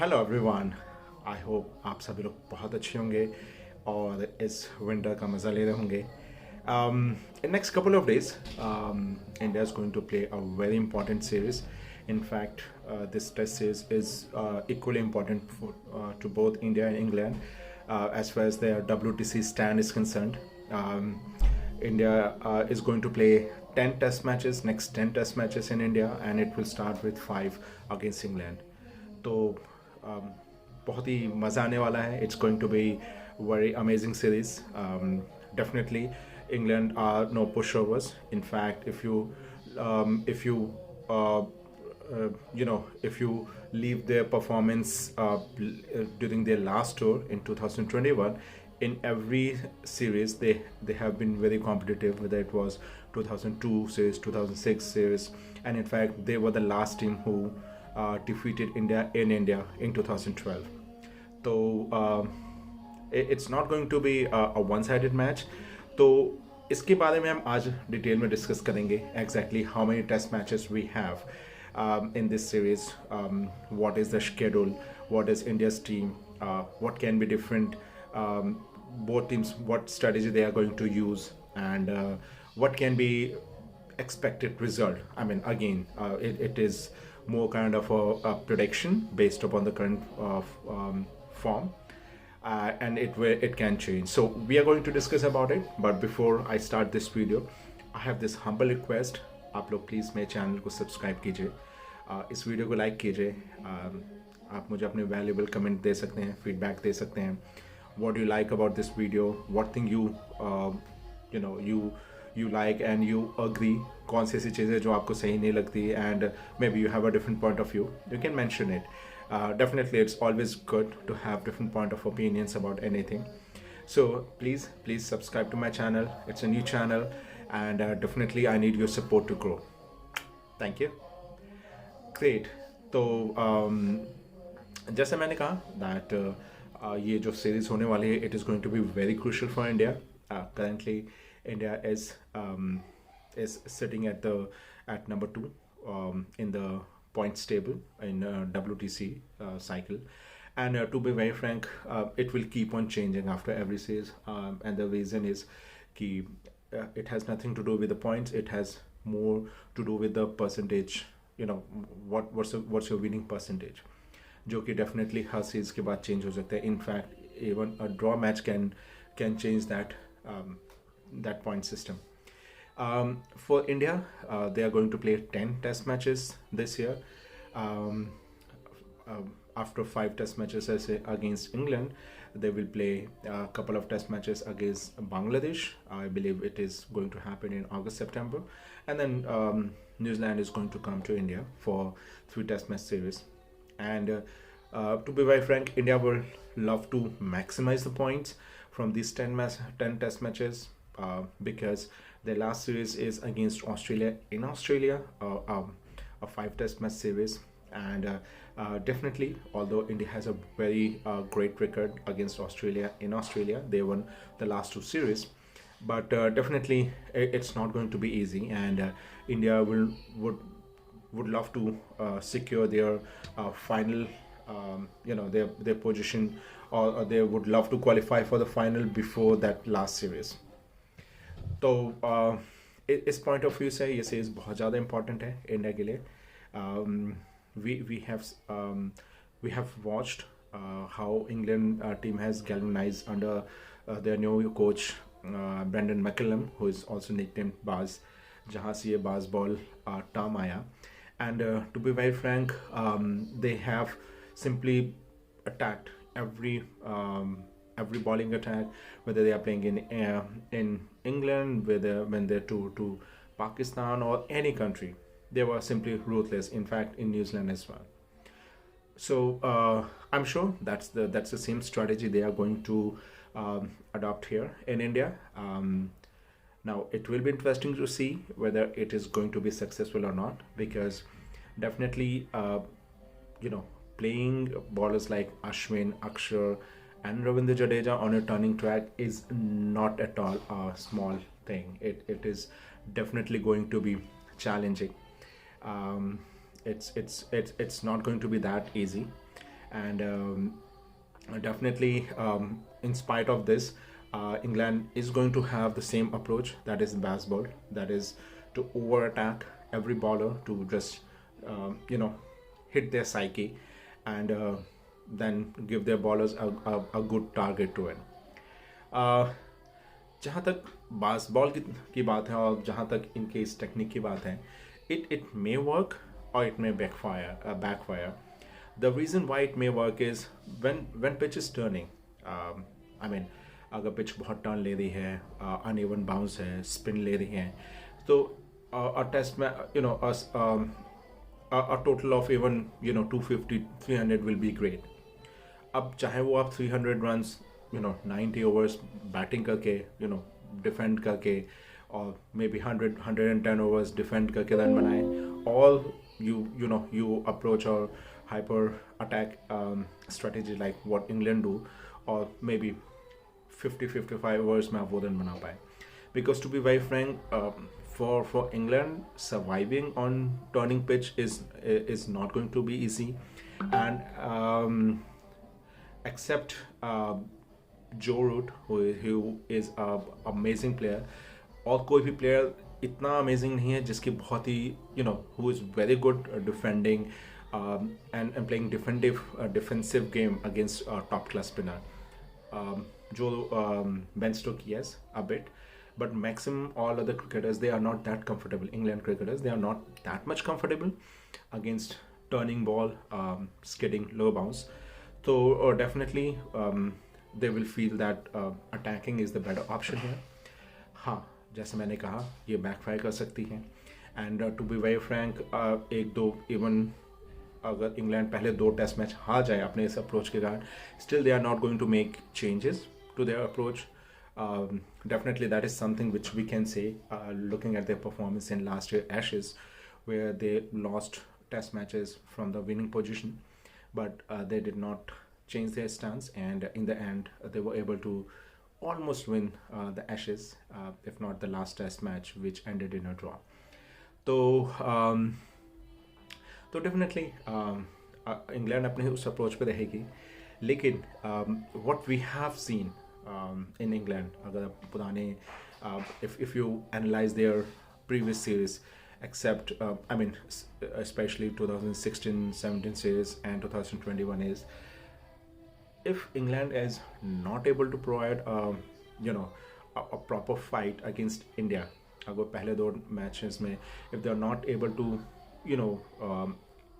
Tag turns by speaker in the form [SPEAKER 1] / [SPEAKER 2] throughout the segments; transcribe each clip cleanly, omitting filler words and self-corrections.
[SPEAKER 1] Hello everyone. I hope आप सभी लोग बहुत अच्छे होंगे और इस विंटर का मज़ा ले रहे होंगे. In next couple of days, India is going to play a very important series. In fact, this test series is equally important to both India and England as far as their WTC stand is concerned. Um, India is going to play 10 test matches, next 10 test matches in India, and it will start with 5 against England. तो बहुत ही मज़ा आने वाला है. It's going to be very amazing series. Definitely England are no pushovers. In fact, if you uh, if you leave their performance during their last tour in 2021, in every series they have been very competitive, whether it was 2002 series, 2006 series, and in fact they were the last team who defeated India in 2012. So it's not going to be a one-sided match. तो इसके बारे में हम आज detail में discuss करेंगे. Exactly how many test matches we have in this series, what is the schedule, what is India's team, what can be different, both teams, what strategy they are going to use, and what can be expected result. I mean, again, it is more kind of a prediction based upon the current form, and it can change. So we are going to discuss about it. But before I start this video, I have this humble request. आप लोग please मेरे channel को subscribe कीजिए, इस video को like कीजिए. आप मुझे अपने वैल्यूबल कमेंट दे सकते हैं, फीडबैक दे सकते हैं. What you like about this video, what thing you like and you agree, कौन सी ऐसी चीज़ें जो आपको सही नहीं लगती, and maybe you have a different point of view, you can mention it. Definitely it's always good to have different point of opinions about anything. So please subscribe to my channel. It's a new channel, and definitely I need your support to grow. Thank you. Great. तो जैसे मैंने कहा that ये जो series होने वाली है, it is going to be very crucial for India. Currently India is sitting at number 2 in the points table in WTC cycle, and to be very frank, it will keep on changing after every series, and the reason is कि it has nothing to do with the points. It has more to do with the percentage. What's your winning percentage, जो कि definitely हर series के बाद change हो सकता है. In fact even a draw match can change that point system. For India, they are going to play 10 test matches this year. After 5 test matches against England, they will play a couple of test matches against Bangladesh. I believe it is going to happen in August, September, and then New Zealand is going to come to India for 3 test match series. And to be very frank, India will love to maximize the points from these 10 test matches, because the last series is against Australia in Australia, a 5 test match series. And definitely, although India has a very great record against Australia in Australia, they won the last 2 series, but definitely it's not going to be easy, and India would love to secure their final, their position, or they would love to qualify for the final before that last series. तो इस point of view से ये series बहुत ज़्यादा important है India के लिए. we have watched how England team has galvanized under their new coach Brendan McCullum, who is also nicknamed Baz, जहाँ से ये Bazball term आया. And to be very frank, they have simply attacked every bowling attack, whether they are playing in England, when they to Pakistan or any country. They were simply ruthless. In fact, in New Zealand as well. So I'm sure that's the same strategy they are going to adopt here in India. Now it will be interesting to see whether it is going to be successful or not, because definitely playing bowlers like Ashwin, Akshar, and Ravindra Jadeja on a turning track is not at all a small thing. It is definitely going to be challenging. It's not going to be that easy, and definitely, in spite of this, England is going to have the same approach, that is baseball, that is to over attack every bowler, to just you know, hit their psyche, and then give their bowlers a good target to win. जहाँ तक basketball की बात है और जहाँ तक इनके इस टेक्निक की बात है, it may work or it may backfire. The reason why it may work is when pitch is turning. I mean, अगर पिच बहुत टर्न ले रही है, अनइवन बाउंस है, स्पिन ले रही है, तो a test में a total of even 250 300 will be great. अब चाहे वो आप 300 runs 90 overs बैटिंग करके डिफेंड करके, और मे बी 110 overs डिफेंड करके रन बनाए, all you approach or hyper attack strategy like what England do, or maybe 50-55 overs में आप वो रन बना पाए. Because to be very frank, for England, surviving on turning pitch is not going to be easy, and except Joe Root, who is a amazing player, और कोई भी player इतना amazing नहीं है जिसकी बहुत ही who is very good defending and playing defensive game against top class spinner. Ben Stokes, yes, a bit, but maximum all other cricketers, they are not that comfortable. England cricketers, they are not that much comfortable against turning ball, skidding, low bounce. So definitely they will feel that attacking is the better option here. हाँ, जैसे मैंने कहा, ये backfire कर सकती है, and to be very frank, एक दो इवन अगर इंग्लैंड पहले 2 टेस्ट मैच हार जाए अपने इस अप्रोच के कारण, still they are not going to make changes to their approach. Definitely that is something which we can say, looking at their performance in last year Ashes, where they lost test matches from the winning position, but they did not change their stance, and in the end they were able to almost win the Ashes, if not the last test match, which ended in a draw. तो definitely England अपने उस approach पे रहेगी, लेकिन what we have seen in England, अगर आप पुराने if you analyze their previous series, except I mean especially 2016-17 series and 2021, is if England is not able to provide a proper fight against India, अगर पहले 2 matches में if they are not able to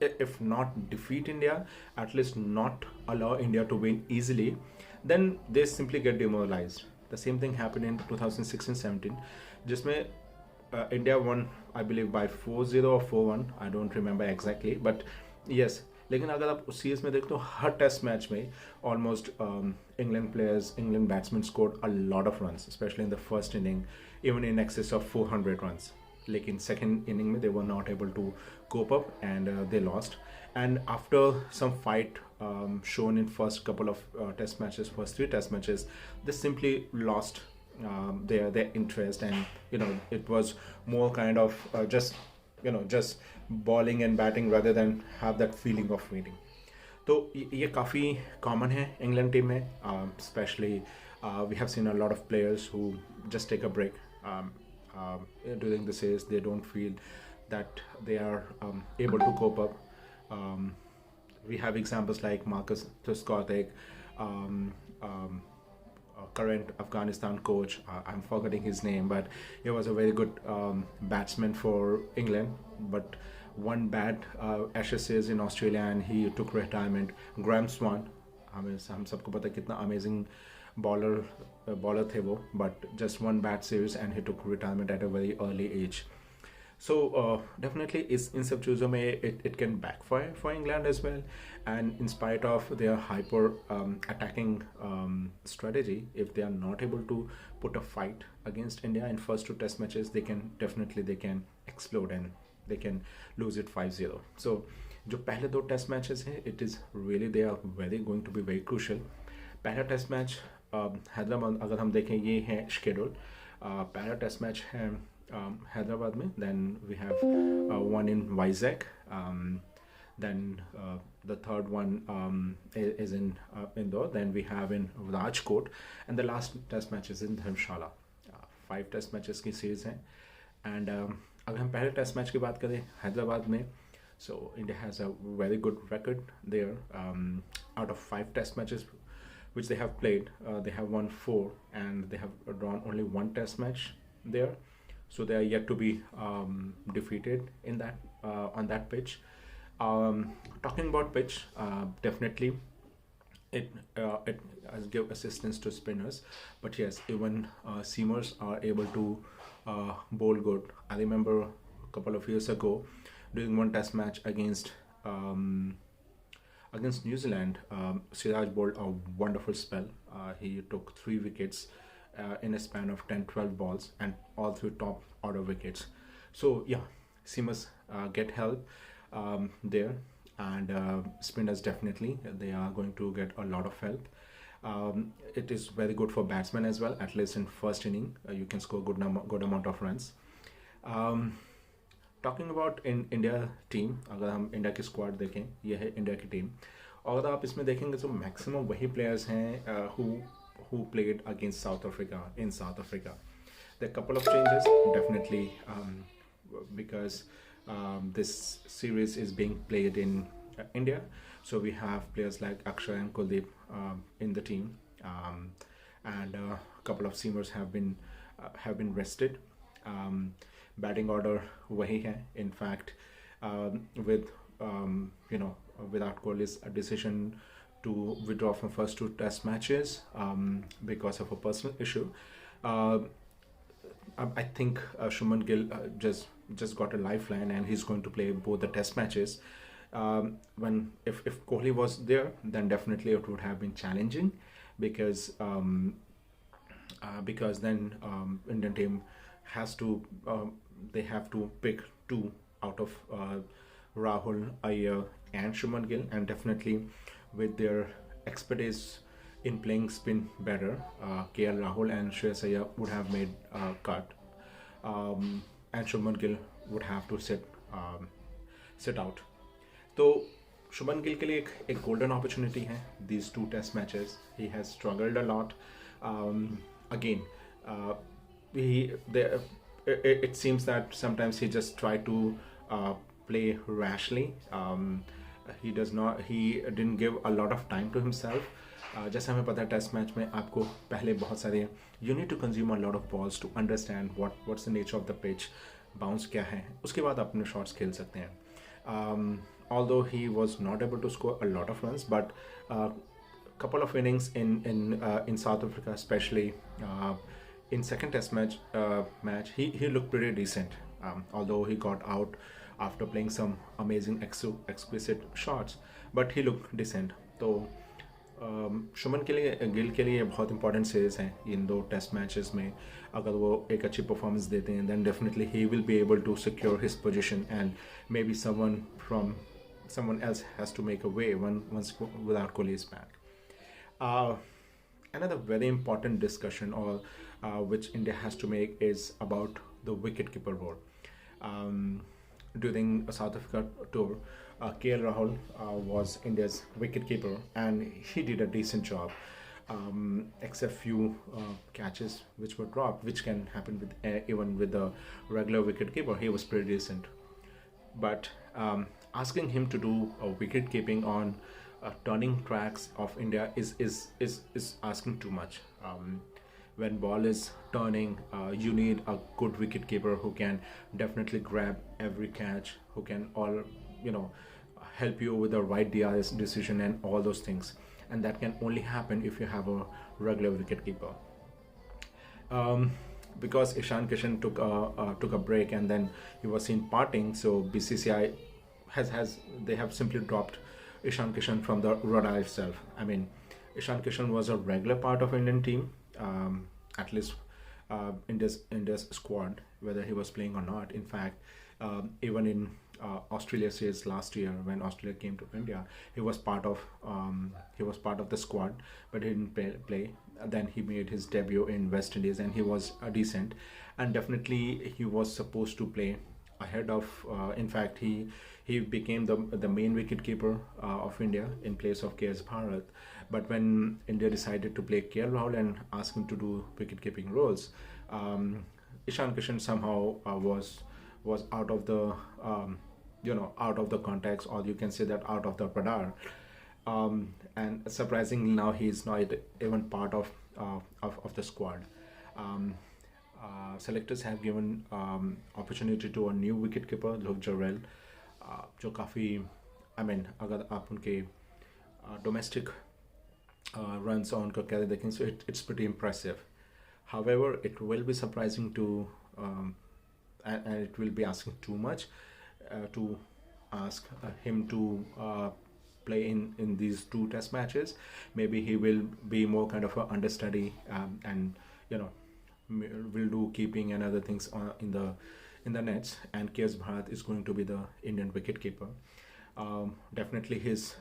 [SPEAKER 1] if not defeat India, at least not allow India to win easily, then they simply get demoralized. The same thing happened in 2016-17, जिसमें India won, I believe, by 4-0 or 4-1, I don't remember exactly, but yes. लेकिन अगर आप उस series में देखो तो हर test match में almost England batsman scored a lot of runs, specially in the first inning, even in excess of 400 runs. लेकिन सेकेंड इनिंग में they were not able to cope up and they lost. And after some fight shown in first couple of test matches, first 3 test matches, they simply lost their interest, and it was more kind of just bowling and batting rather than have that feeling of winning. तो ये काफ़ी common है England team में, specially we have seen a lot of players who just take a break during the series. They don't feel that they are able to cope up. We have examples like Marcus Tuskotek, current Afghanistan coach. I'm forgetting his name, but he was a very good batsman for England. But one bad Ashes series in Australia and he took retirement. Graham Swan, हम सबको पता है कितना amazing bowler थे वो, but just one bad series and he took retirement at a very early age. So definitely in सब चीज़ों में it can backfire for England as well, and in spite of their hyper attacking strategy, if they are not able to put a fight against India in first 2 test matches, they can explode and they can lose it 5-0. So जो पहले 2 test matches हैं, it is really, they are going to be very crucial. पहला test match Hyderabad, अगर हम देखें ये है schedule, पहला टेस्ट मैच है हैदराबाद में, then we have one in Vizag, Then the third one is in Indore. Then we have in Rajkot, and the last test match is in Dharamshala. 5 test matches की series हैं. And अगर हम पहले test match की बात करें हैदराबाद में, so India has a very good record there. Out of 5 test matches which they have played, they have won 4 and they have drawn only 1 test match there. So they are yet to be defeated in that on that pitch. Talking about pitch, definitely it has give assistance to spinners, but yes, even seamers are able to bowl good. I remember a couple of years ago during one test match against New Zealand, Siraj bowled a wonderful spell. He took 3 wickets in a span of 10-12 balls, and all 3 top order wickets. So yeah, seamers get help there, and spinners definitely they are going to get a lot of help. It is very good for batsmen as well. At least in first inning, you can score good amount of runs. Talking about in India team, अगर हम India की squad देखें, ये है India की team. और अगर आप इसमें देखेंगे तो मैक्सिमम वही प्लेयर्स हैं who played against South Africa in South Africa. There are a couple of changes definitely because this series is being played in India, so we have players like Akshay and Kuldeep in the team, and a couple of seamers have been rested. Batting order wahi hai. In fact, with Virat Kohli's decision to withdraw from first 2 test matches because of a personal issue, I think Shubman Gill just got a lifeline, and he's going to play both the test matches. If Kohli was there, then definitely it would have been challenging because then Indian team has to they have to pick 2 out of Rahul, Iyer and Shubman Gill, and definitely with their expertise in playing spin better, KL Rahul and Shreyas Iyer would have made a cut, and Shubman Gill would have to sit out. तो शुभमन गिल के लिए एक golden opportunity है these 2 test matches. He has struggled a lot. Again, it seems that sometimes he just tried to play rashly. He didn't give a lot of time to himself. जैसे हमें पता है test match में आपको पहले बहुत सारे you need to consume a lot of balls to understand what's the nature of the pitch, bounce क्या है, उसके बाद आप अपने शॉट्स खेल सकते हैं. Although he was not able to score a lot of runs, but couple of innings in South Africa, especially in second test match, he looked pretty decent. Although he got out after playing some amazing exquisite shots, but he looked decent. तो शुभमन के लिए गिल के लिए बहुत important series हैं इन 2 test matches में. अगर वो एक अच्छी परफॉर्मेंस देते हैं, then definitely he will be able to secure his position, and maybe someone else has to make a way once Virat Kohli is back. Another very important discussion which India has to make is about the wicketkeeper role. During a South Africa tour, KL Rahul was India's wicketkeeper, and he did a decent job, except few catches which were dropped, which can happen even with the regular wicketkeeper. He was pretty decent, but asking him to do wicket keeping on turning tracks of India is asking too much. When ball is turning, you need a good wicket keeper who can definitely grab every catch, who can help you with the right DRS decision and all those things, and that can only happen if you have a regular wicket keeper. Because Ishan Kishan took a break and then he was seen parting, so BCCI they have simply dropped Ishan Kishan from the radar itself. I mean, Ishan Kishan was a regular part of Indian team, at least India's squad, whether he was playing or not. In fact, even in Australia series last year, when Australia came to India, he was part of the squad, but he didn't play. Then he made his debut in West Indies, and he was decent, and definitely he was supposed to play ahead of. In fact, he he became the main wicketkeeper of India in place of KS Bharat. But when India decided to play KL Rahul and ask him to do wicket-keeping roles, Ishan Kishan somehow was out of the out of the context, or you can say that out of the radar. And surprisingly, now he is not even part of the squad. Um, Selectors have given opportunity to a new wicketkeeper, Lok Jarrell, जो काफ़ी अगर आप उनके domestic runs on उनका career देखें, so it's pretty impressive. However, it will be surprising to and it will be asking too much to ask him to play in these two test matches. Maybe he will be more kind of a understudy, and will do keeping and other things in the nets, and KS Bharat is going to be the Indian wicketkeeper. Definitely his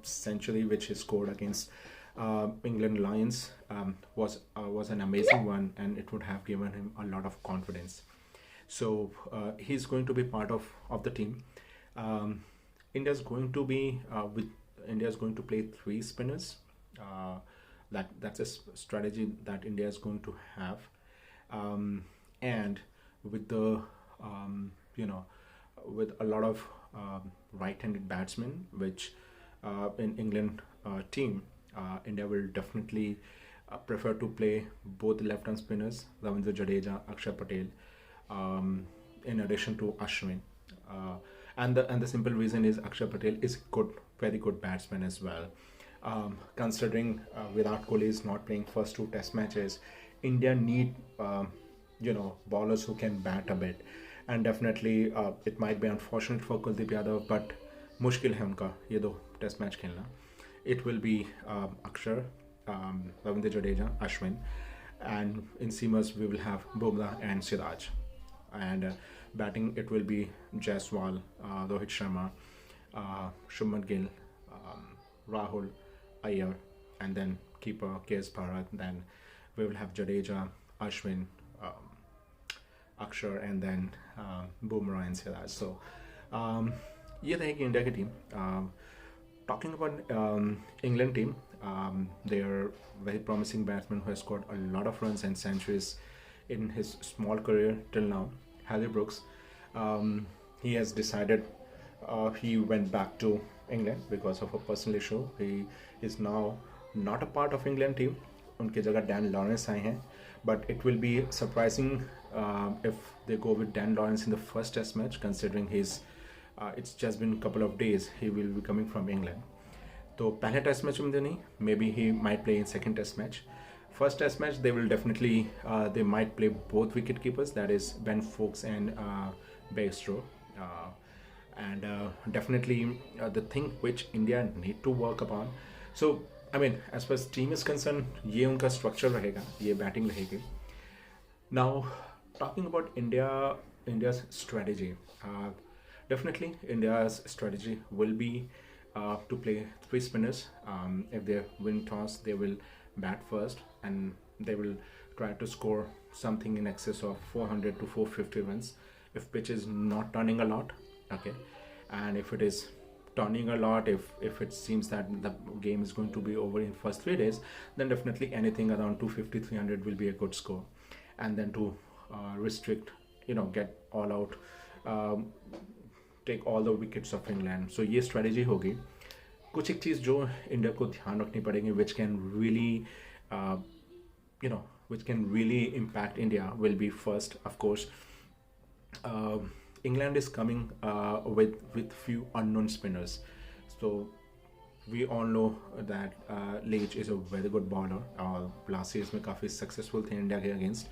[SPEAKER 1] century which he scored against England Lions was an amazing one, and it would have given him a lot of confidence. So he's going to be part of the team. India's going to be India's going to play three spinners. That's a strategy that India is going to have, and with the with a lot of right-handed batsmen, which in England team, India will definitely prefer to play both left-hand spinners, Ravindra Jadeja, Akshar Patel, in addition to Ashwin. And the simple reason is Akshar Patel is very good batsman as well. Considering Virat Kohli is not playing first two test matches, India need bowlers who can bat a bit. And definitely it might be unfortunate for Kuldeep Yadav, but मुश्किल है उनका ये दो test match खेलना. It will be Akshar, Ravindra Jadeja, Ashwin, and in seamers we will have Bumrah and Siraj. And batting it will be Jaiswal, Rohit Sharma, Shubman Gill, Rahul, Iyer, and then keeper KS Bharat. Then we will have Jadeja, Ashwin, Akshar, and then Bumrah and Siraj. So ये रहेगी India की team. Talking about England team, they are very promising batsman who has scored a lot of runs and centuries in his small career till now. Harry Brooks, he has decided he went back to England because of a personal issue. He is now not a part of England team. उनके जगह Dan Lawrence आए हैं, but it will be surprising if they go with Dan Lawrence in the first test match, considering it's just been a couple of days he will be coming from England. तो पहले test match में नहीं, maybe he might play in second test match. First test match they will definitely they might play both wicket keepers, that is Ben Foakes and Bairstow, and definitely the thing which India need to work upon. So as far as team is concerned, ये उनका structure रहेगा, ये batting रहेगी. Now talking about India's strategy, definitely India's strategy will be to play three spinners. If they win toss, they will bat first, and they will try to score something in excess of 400 to 450 runs if pitch is not turning a lot, okay. And if it is turning a lot, if it seems that the game is going to be over in first 3 days, then definitely anything around 250 300 will be a good score. And then to restrict, get all out, take all the wickets of England. So ये strategy होगी. कुछ एक चीज़ जो India को ध्यान रखनी पड़ेगी, which can really impact India will be, first, of course, England is coming with few unknown spinners. So we all know that Leach is a very good bowler. Last season में काफ़ी successful थे India के against,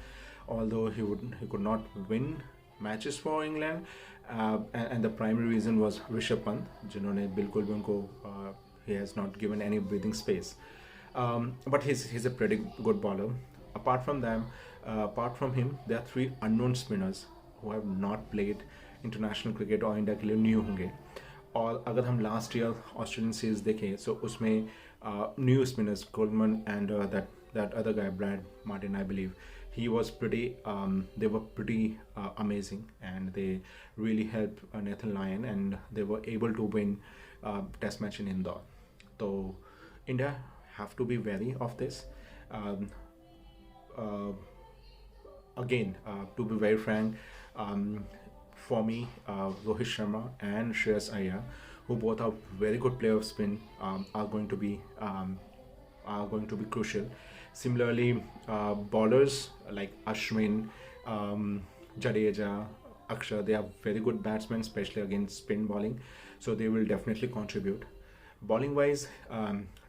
[SPEAKER 1] although he could not win matches for England, and the primary reason was Rishabh Pant, जिन्होंने बिल्कुल भी उनको he has not given any breathing space, but he's a pretty good bowler. Apart from him, there are three unknown spinners who have not played international cricket और India के लिए new होंगे. और अगर हम लास्ट ईयर ऑस्ट्रेलियन सीरीज देखें, so उसमें new spinners Coleman and that other guy Brad Martin, I believe, he was pretty. They were pretty amazing, and they really helped Nathan Lyon, and they were able to win Test match in Indore. So India have to be wary of this. Um, uh, Again, to be very frank, for me, Rohit Sharma and Shreyas Iyer, who both are very good players of spin, are going to be crucial. Similarly, bowlers like Ashwin, Jadeja, Akshar, they are very good batsmen, especially against spin bowling. So they will definitely contribute. Bowling wise,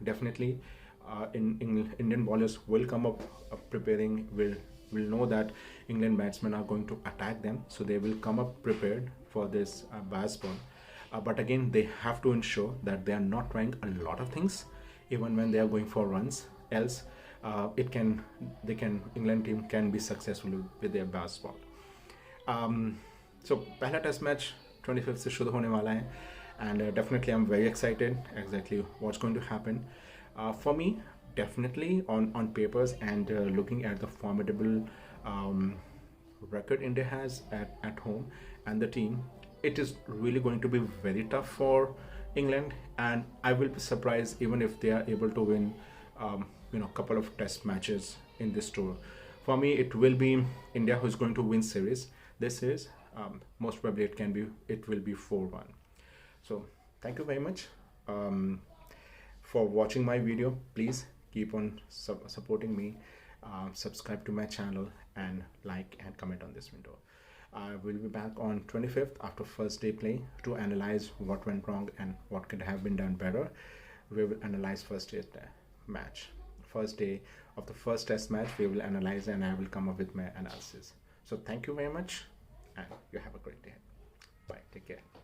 [SPEAKER 1] definitely, Indian bowlers will come up preparing. Will know that England batsmen are going to attack them, so they will come up prepared for this Bazball. But again, they have to ensure that they are not trying a lot of things, even when they are going for runs. Else, it can they can England team can be successful with their Bazball. So पहला test match 25th से शुरू होने वाला है, and definitely I'm very excited exactly what's going to happen. For me, definitely on papers and looking at the formidable record India has at home and the team, it is really going to be very tough for England, and I will be surprised even if they are able to win couple of test matches in this tour. For me, it will be India who's going to win series. This is most probably it will be 4-1. So thank you very much for watching my video. Please keep on supporting me. Subscribe to my channel and like and comment on this video. I will be back on 25th after first day play to analyze what went wrong and what could have been done better. We will analyze first day match. First day of the first test match, we will analyze and I will come up with my analysis. So thank you very much and you have a great day. Bye. Take care.